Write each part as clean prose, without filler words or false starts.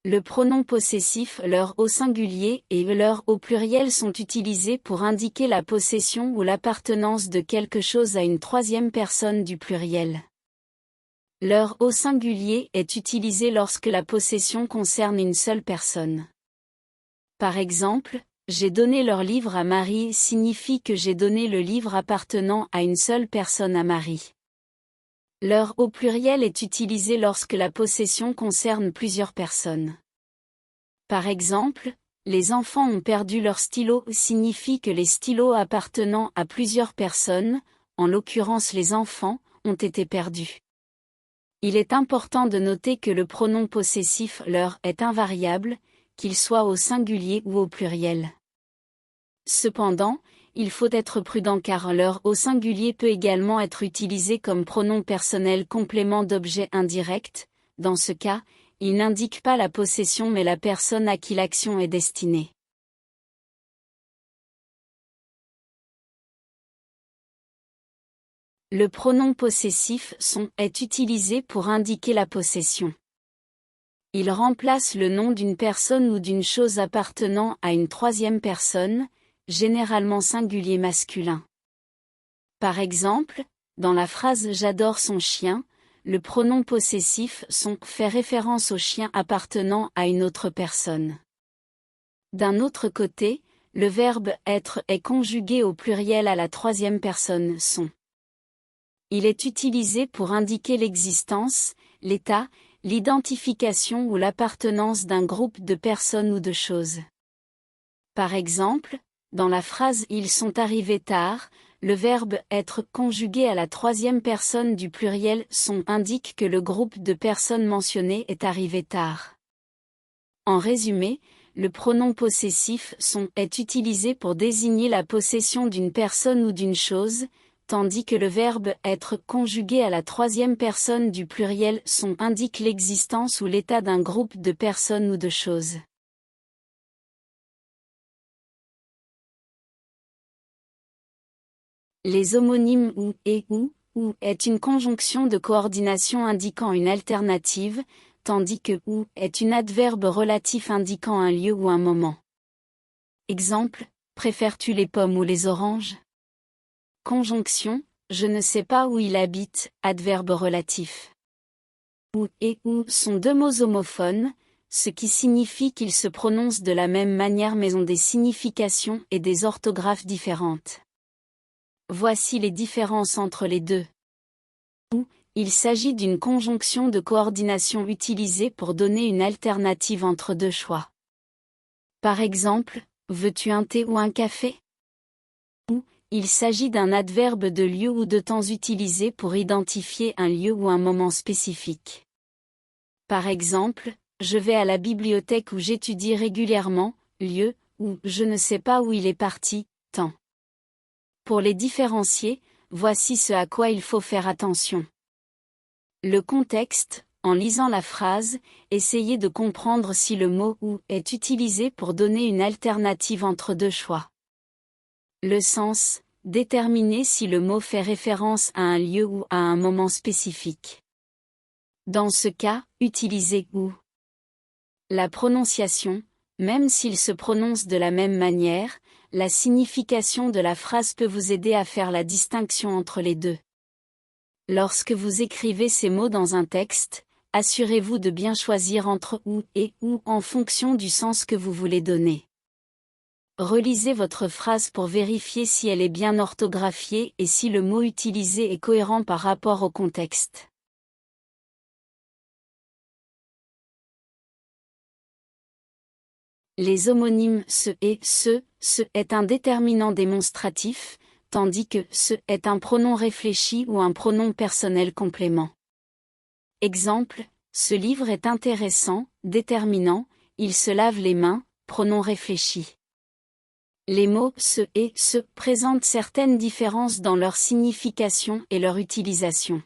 Le pronom possessif leur au singulier et leur au pluriel sont utilisés pour indiquer la possession ou l'appartenance de quelque chose à une troisième personne du pluriel. Leur au singulier est utilisé lorsque la possession concerne une seule personne. Par exemple, j'ai donné leur livre à Marie signifie que j'ai donné le livre appartenant à une seule personne à Marie. Leur au pluriel est utilisé lorsque la possession concerne plusieurs personnes. Par exemple, les enfants ont perdu leur stylo signifie que les stylos appartenant à plusieurs personnes, en l'occurrence les enfants, ont été perdus. Il est important de noter que le pronom possessif leur est invariable, qu'il soit au singulier ou au pluriel. Cependant, il faut être prudent car leur au singulier peut également être utilisé comme pronom personnel complément d'objet indirect. Dans ce cas, il n'indique pas la possession mais la personne à qui l'action est destinée. Le pronom possessif est utilisé pour indiquer la possession. Il remplace le nom d'une personne ou d'une chose appartenant à une troisième personne, généralement singulier masculin. Par exemple, dans la phrase j'adore son chien, le pronom possessif fait référence au chien appartenant à une autre personne. D'un autre côté, le verbe être est conjugué au pluriel à la troisième personne son. Il est utilisé pour indiquer l'existence, l'état, l'identification ou l'appartenance d'un groupe de personnes ou de choses. Par exemple, dans la phrase ils sont arrivés tard, le verbe être conjugué à la troisième personne du pluriel son indique que le groupe de personnes mentionné est arrivé tard. En résumé, le pronom possessif est utilisé pour désigner la possession d'une personne ou d'une chose, tandis que le verbe être conjugué à la troisième personne du pluriel indique l'existence ou l'état d'un groupe de personnes ou de choses. Les homonymes ou et ou est une conjonction de coordination indiquant une alternative, tandis que ou est une adverbe relatif indiquant un lieu ou un moment. Exemple, préfères-tu les pommes ou les oranges? Conjonction, je ne sais pas où il habite, adverbe relatif. Ou et ou sont deux mots homophones, ce qui signifie qu'ils se prononcent de la même manière mais ont des significations et des orthographes différentes. Voici les différences entre les deux. Ou, il s'agit d'une conjonction de coordination utilisée pour donner une alternative entre deux choix. Par exemple, veux-tu un thé ou un café? Ou, il s'agit d'un adverbe de lieu ou de temps utilisé pour identifier un lieu ou un moment spécifique. Par exemple, je vais à la bibliothèque où j'étudie régulièrement, lieu, ou je ne sais pas où il est parti, temps. Pour les différencier, voici ce à quoi il faut faire attention. Le contexte, en lisant la phrase, essayez de comprendre si le mot « ou » est utilisé pour donner une alternative entre deux choix. Le sens, déterminez si le mot fait référence à un lieu ou à un moment spécifique. Dans ce cas, utilisez « ou ». La prononciation, même s'il se prononce de la même manière, la signification de la phrase peut vous aider à faire la distinction entre les deux. Lorsque vous écrivez ces mots dans un texte, assurez-vous de bien choisir entre ou et ou en fonction du sens que vous voulez donner. Relisez votre phrase pour vérifier si elle est bien orthographiée et si le mot utilisé est cohérent par rapport au contexte. Les homonymes ce et ce est un déterminant démonstratif, tandis que ce est un pronom réfléchi ou un pronom personnel complément. Exemple, ce livre est intéressant, déterminant, il se lave les mains, pronom réfléchi. Les mots ce et ce présentent certaines différences dans leur signification et leur utilisation.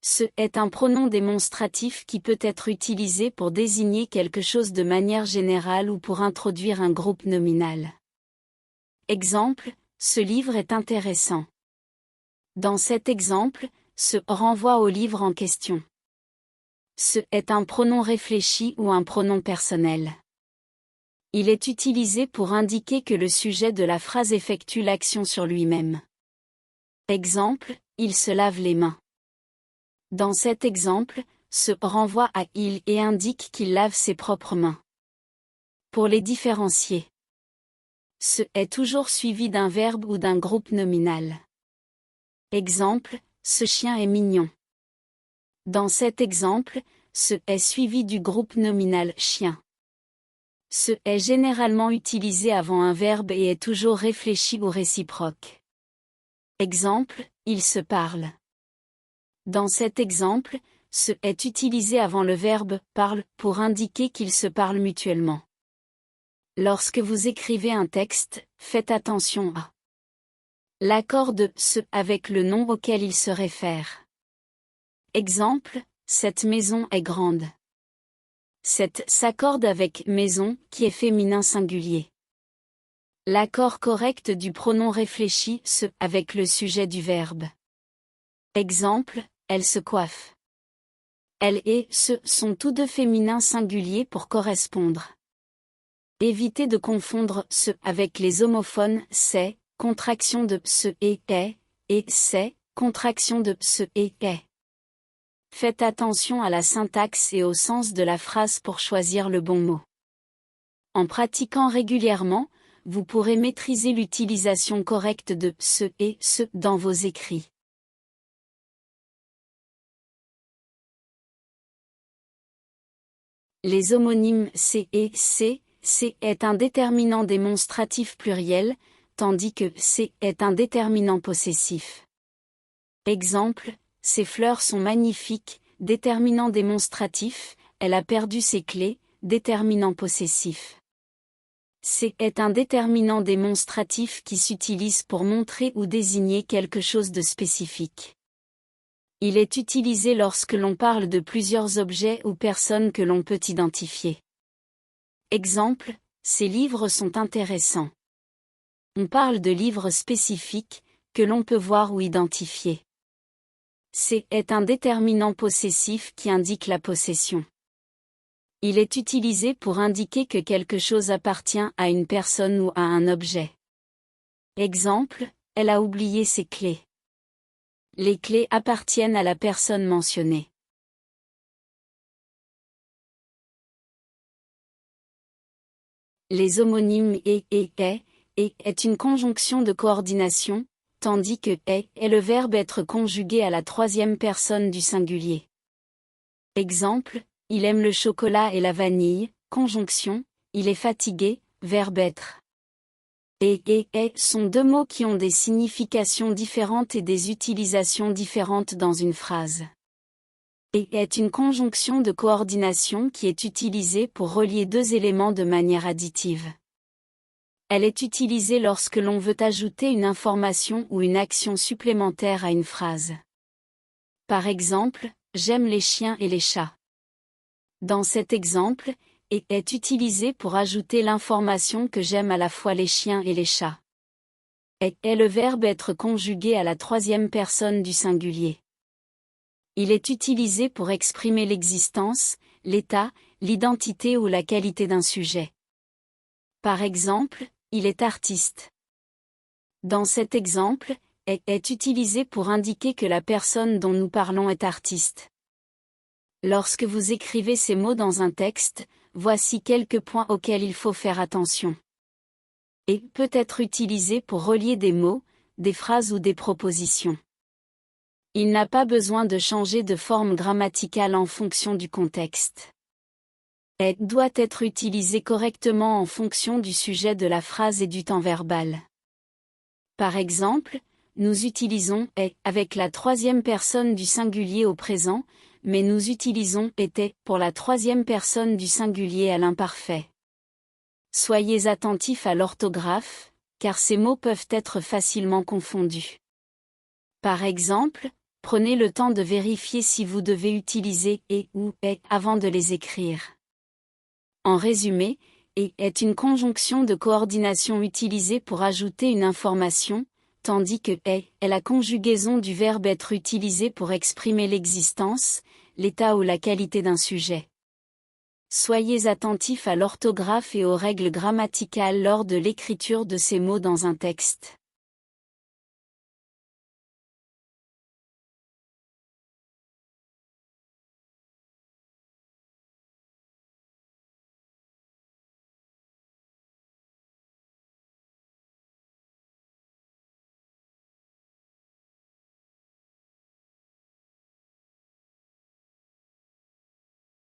Ce est un pronom démonstratif qui peut être utilisé pour désigner quelque chose de manière générale ou pour introduire un groupe nominal. Exemple, ce livre est intéressant. Dans cet exemple, ce renvoie au livre en question. Ce est un pronom réfléchi ou un pronom personnel. Il est utilisé pour indiquer que le sujet de la phrase effectue l'action sur lui-même. Exemple, il se lave les mains. Dans cet exemple, ce renvoie à il et indique qu'il lave ses propres mains. Pour les différencier, ce est toujours suivi d'un verbe ou d'un groupe nominal. Exemple, ce chien est mignon. Dans cet exemple, ce est suivi du groupe nominal chien. Ce est généralement utilisé avant un verbe et est toujours réfléchi ou réciproque. Exemple, ils se parlent. Dans cet exemple, ce est utilisé avant le verbe parle pour indiquer qu'ils se parlent mutuellement. Lorsque vous écrivez un texte, faites attention à l'accord de ce avec le nom auquel il se réfère. Exemple, cette maison est grande. Cette s'accorde avec maison qui est féminin singulier. L'accord correct du pronom réfléchi se avec le sujet du verbe. Exemple, elle se coiffe. Elle et ce sont tous deux féminins singuliers pour correspondre. Évitez de confondre ce avec les homophones c'est, contraction de ce et c'est, contraction de ce et est. Faites attention à la syntaxe et au sens de la phrase pour choisir le bon mot. En pratiquant régulièrement, vous pourrez maîtriser l'utilisation correcte de ce et ce dans vos écrits. Les homonymes c et c est un déterminant démonstratif pluriel, tandis que c est un déterminant possessif. Exemple, ces fleurs sont magnifiques, déterminant démonstratif, elle a perdu ses clés, déterminant possessif. C est un déterminant démonstratif qui s'utilise pour montrer ou désigner quelque chose de spécifique. Il est utilisé lorsque l'on parle de plusieurs objets ou personnes que l'on peut identifier. Exemple, ces livres sont intéressants. On parle de livres spécifiques, que l'on peut voir ou identifier. C est un déterminant possessif qui indique la possession. Il est utilisé pour indiquer que quelque chose appartient à une personne ou à un objet. Exemple, elle a oublié ses clés. Les clés appartiennent à la personne mentionnée. Les homonymes et est une conjonction de coordination, tandis que est le verbe être conjugué à la troisième personne du singulier. Exemple, il aime le chocolat et la vanille, conjonction, il est fatigué, verbe être. Et sont deux mots qui ont des significations différentes et des utilisations différentes dans une phrase. Et est une conjonction de coordination qui est utilisée pour relier deux éléments de manière additive. Elle est utilisée lorsque l'on veut ajouter une information ou une action supplémentaire à une phrase. Par exemple, j'aime les chiens et les chats. Dans cet exemple, et est utilisé pour ajouter l'information que j'aime à la fois les chiens et les chats. Est le verbe être conjugué à la troisième personne du singulier. Il est utilisé pour exprimer l'existence, l'état, l'identité ou la qualité d'un sujet. Par exemple, il est artiste. Dans cet exemple, est utilisé pour indiquer que la personne dont nous parlons est artiste. Lorsque vous écrivez ces mots dans un texte, voici quelques points auxquels il faut faire attention. Et peut être utilisé pour relier des mots, des phrases ou des propositions. Il n'a pas besoin de changer de forme grammaticale en fonction du contexte. Et doit être utilisé correctement en fonction du sujet de la phrase et du temps verbal. Par exemple, nous utilisons est avec la troisième personne du singulier au présent, mais nous utilisons était pour la troisième personne du singulier à l'imparfait. Soyez attentifs à l'orthographe, car ces mots peuvent être facilement confondus. Par exemple, prenez le temps de vérifier si vous devez utiliser et ou est avant de les écrire. En résumé, et est une conjonction de coordination utilisée pour ajouter une information, tandis que est la conjugaison du verbe être utilisé pour exprimer l'existence, l'état ou la qualité d'un sujet. Soyez attentif à l'orthographe et aux règles grammaticales lors de l'écriture de ces mots dans un texte.